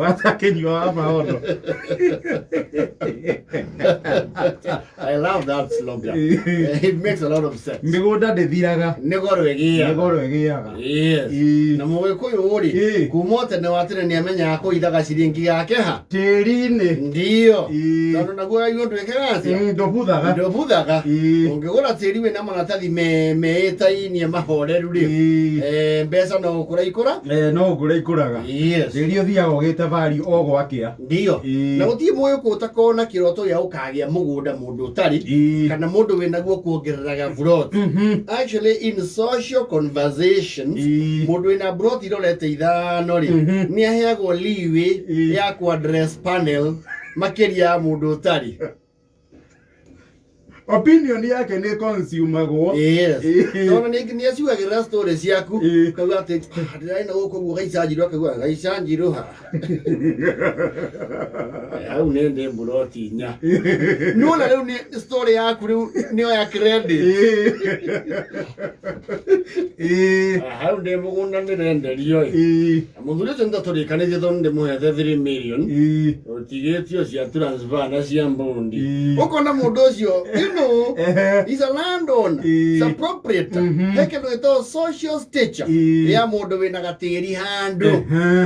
watakenywa maono. I love that slogan. It makes a lot of sense. Migunda ndithiraga. Nigorwegiaga. Yes. Na Mũgĩkũyũ uri kumote na watene ni amenya akũithaga ciringi yake ha. Tĩri-inĩ. Ndio. Tondũ naguo ayũ ndwĩkaga atia. Ndũbuthaga. Ũngĩgũra tĩri wĩna maratathi meĩtainie mahoreru rĩ. Mbeca no ũkũra. No ũkũraga. Yes. Tĩri ũthiaga ũgĩte value o gwakĩa. Ndio. Na gũtirĩ Mũgĩkũyũ ũtakona kĩroto gĩa gũkagĩa mũgũnda mũndũ ũtarĩ kana mũndũ wĩnaguo kuongereraga plot. Actually in social conversations mũndũ wĩna plot irorete ithano rĩ nĩ aheagwo leeway ya ku address panel makĩria ya mũndũ ũtarĩ. Opinion yake ni consumagwo. Yes. Tona ni aciugagĩrĩra story ciaku kauga atĩ ndĩraina gũkũ guo gaicanjirwo akaigua gaicanjirwo ha. Hau nĩ ndĩ mburoti nya. No na rĩu nĩ story yaku rĩu nĩyo ya credit. Hau ndĩ mũgũnda ndĩrenderio. Mũthuri ũcio ndatũrĩkanĩtie tondũ ndĩmũhete 3 million. Ũtigĩtio cia transfer na cia mbundi. Ũkona mũndũ ũcio he's a landowner, he's a proprietor. Heke ndo social stature ya mundu wina gatiri handu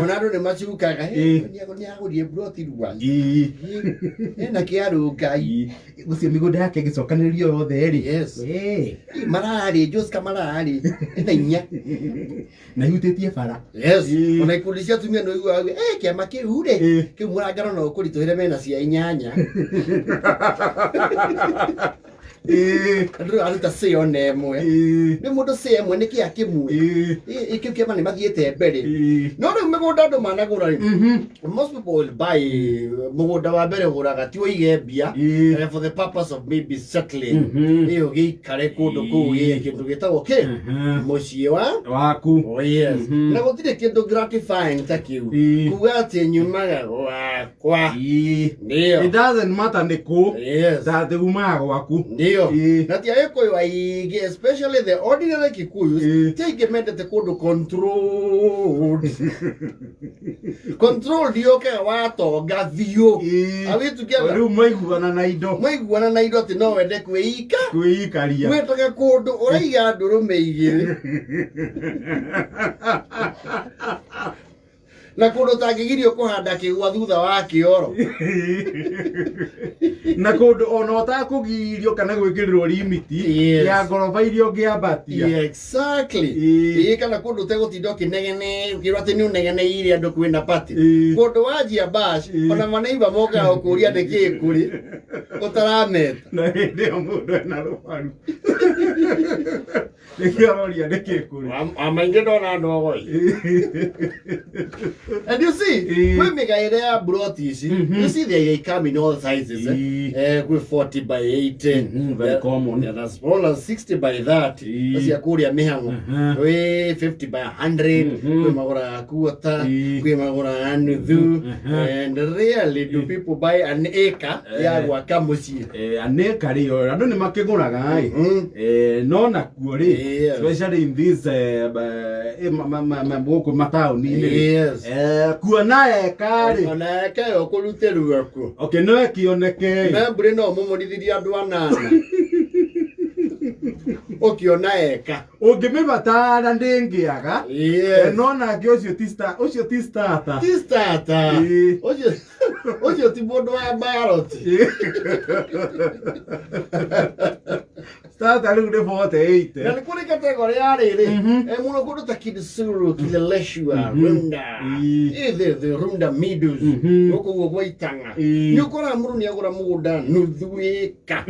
ona andu ni maciukaga ni agurie broti ruwa na kiaru ngai gucio migunda yake gicokaniririo yothe ri. Yes. Marari Josca marari na inya na yutitie bara. Yes. Ona ikundi cia tumia no igua kiama kiu ri kiu murangano no kurituhire mena cia inyanya. Andũ aruta sale nemwe nĩ mũndũ sale emwe nĩ kĩa kĩmwe ikĩu kĩama nĩ mathiĩte mbere no rĩu mĩgũnda andũ managũra rĩ most people will buy mũgũnda wa mbere ũgũraga ti ũige mbia for the purpose of maybe settling ĩyo gĩikare kũndũ kũu kĩndũ gĩtagwo mũciĩ waku. Oh yes. Na gũtirĩ kĩndũ gratifying ta kĩu kuga atĩ nyumaga gwakwa. Ndio. It doesn't matter nĩ kũ. Yes. That umaga gwaku. Na ti Agĩkũyũ aingĩ especially the ordinary Kikuyus ti mendete kũndũ controlled yokaga watonga biũ awĩtukia rĩu maiguana na indo atĩ no wende kwĩikaria wĩtage kũndũ ũraiga ndũrũme igĩrĩ na kũndũ tangĩgirio kũhanda kĩgwa thutha wa kĩoro na kũndũ ona ũtakũgirio kana gwĩkĩrĩrwo limiti ya ngoroba iria ũngĩambatia. Exactly. Kana kũndũ ũtegũtinda ũkĩnegene ũkĩrwo atĩ nĩ ũnegeneire andũ kwĩna party kũndũ wanjia bash ona maneiba mokaga gũkũria nĩkĩĩ kũrĩ ũtarameta na hĩndĩ ĩyo mũndũ ena rũbaru nĩkĩaroria nĩkĩĩ kũrĩ amaingĩ ndona andũ ogoi. And you see, when we get there, brought you see they come in all sizes. With 40 by 18, very common. Yeah, that's smaller, 60 by 30. That's your Korea mehango. We 50 by 100. We magora quarter. We magora another. And rarely do people buy an acre. Yeah, wakamusi. An acre, you don't know makegona guy. No na kuri. Especially in this matown. Yes. Kuona ekari. Ona eka okulute ruwako. Okay, no ekioneke. Na mbure no mumonithiria andu anana. Okiona eka. Ũngĩmĩbatara ndĩngĩaga. Yes. No nake ũcio ti starter. Ti starter. Ũcio ti mũndũ wa baroti. Starter rĩu nĩ 48. Na nĩ kũrĩ kategori ya rĩrĩ. Mũno kũndũ ta Kidusuru, Kileleshwa, Runda. The Runda Meadows. Gũkũ gwa Itanga. Nĩ ũkoraga mũndũ nĩ agũra mũgũnda nuthu ĩka.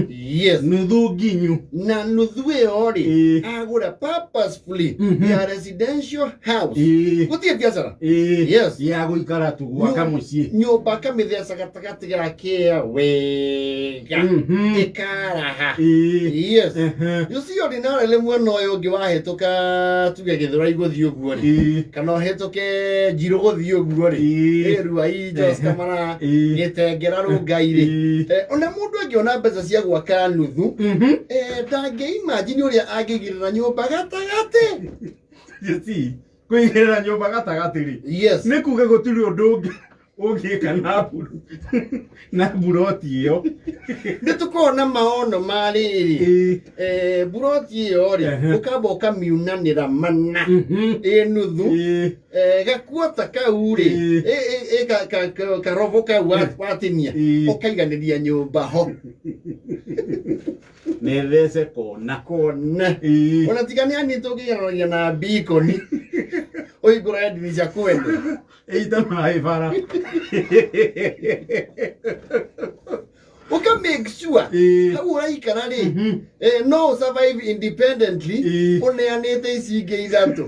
Yes. Nuthu nginyu. Na nuthu ĩyo rĩ agũra purposefully ya residential house. Gũtirĩ biacara. Yes. Ya gũikara tu gwaka mũciĩ. Nyũmba kamĩtheca gatagatĩ gake wega. Ĩkaraha. Yes. You see ordinarily mwena ũyũ ũngĩ wahĩtũka tuge Gĩthũrai gũthiĩ ũguo rĩ kana ũhĩtũke Njirũ gũthiĩ ũguo rĩ Ruai Josca mara Gĩtengera Rũngai rĩ ona mũndũ angĩona mbeca cia gwaka nuthu ndangĩ imagine ũrĩa angĩgirĩra nyũmba gatagatĩ. You see kuigirira nyumba gatagatiri yes ni kuge gutiri undu ungika na buroti iyo nitukona maono mariri buroti iyo ri ukamba miunanira mana nuthu gakuota kauri karovo ka watinia ukaiganiria nyumba ho nevese kona ona tigania ni tugigerania na bikoni oigura ndirisha kwende eita mai fara oka make sure how uraikara ri no survive independently oneanete icinge ithatũ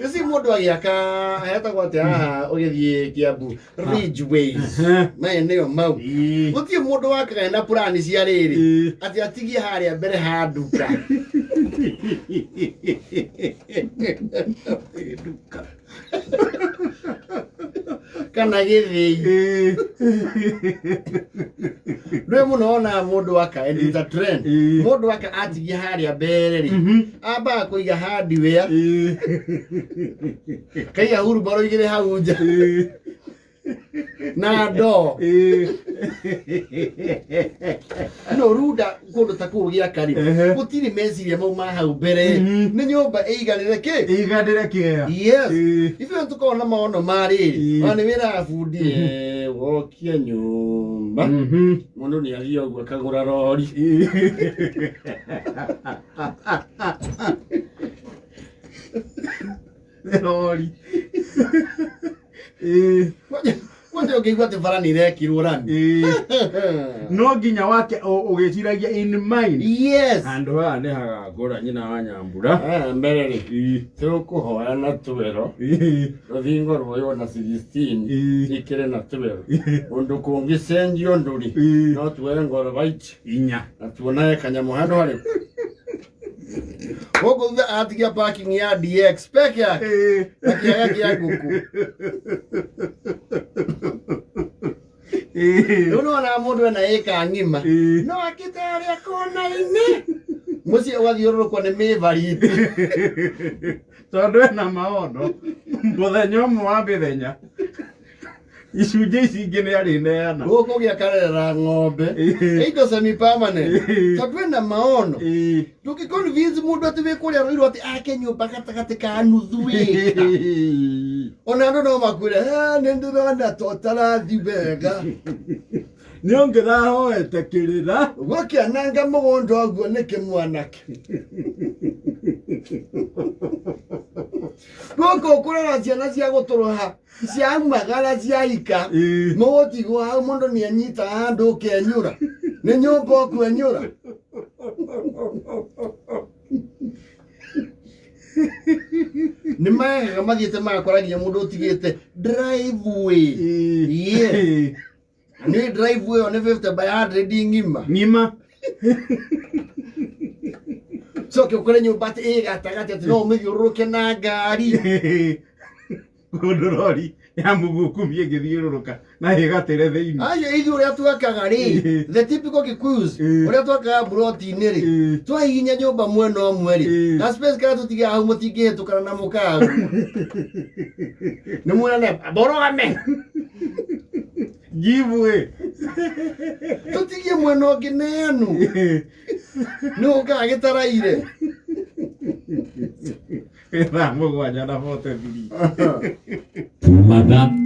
Isi mundu agiaka ayatagwo atia haha ugithie Kiambu Ridgeways maeneo mau gutie mundu wakaga na plan cia riri ati atigie haria mbere ha nduka kana githii rwe muno ona mundu waka edita trend mundu waka atigie haria mbere ri amba kuiga hardware kaya huru baro igire hau nja na ndo no ruda kundu ta kugia kari gutiri meciria mau ma hau mbere ni nyumba eiganire ki yes ife ntukona maono mari ani wira fundi wokia nyumba mundu ni agio gwa kagura rori rori Kwanje ukigwa te farani rekirwo rani no nginya wake ugiciragia in mind yes andu aya ni haga ngora nyina wa Nyambura mbere ri tukuhoya na twero ruthingo rwoyo na 16 ikire na twero undu kungi senjio nduri no twere ngoro bait inya na tuonaye kanyamu handu hari Wogo the atigia parking ya DX peke yake akiaga kia guku unaona mundu na eka ngima no akitari akona ine musi wathiororo kwa nime variti tondu na maono muthenya mwa bithenya icunjĩ ici ingĩ nĩ arĩ neana gũkũ gĩakarera ng'ombe indo semi permanent tondũ na maono ndũngĩconvince mũndũ atĩ wĩ kũrĩa rũirũ atĩ ake nyũmba gatagatĩ ka nuthu wĩka ona andũ no makwĩre nĩ ndĩrona to tarathi wega nĩ ũngĩrahoete kĩrĩra gũkĩananga mũgũnda ũguo nĩkĩ mwanake gũkũ kũrera ciana cia gũtũrũha cia magara cia ika mũgũtigwo hau mũndũ nĩ anyita handũ ũkenyũra nĩ nyũmba ũkwenyũra nĩ mahegaga mathiĩte magakoragia mũndũ ũtigĩte driveway nĩ driveway o nĩ 50 by 100 ng'ima soke ukore nyumba ati gatagati ati no umithiururuke na ngari kundurori ya mugukumie ngithiururuka na igatire thiini ayo ithu uria twakaga ri the typical Kikuyus uria twakaga broti-ini ri twahihinya nyumba mwena umwe ri na space kana tutigia hau mutingihitukana na mukagu ni mwena borogame giveaway tutigie mwena ungi neanu ni ukagitaraire Vamos, guanyana foto, Billy. Madame.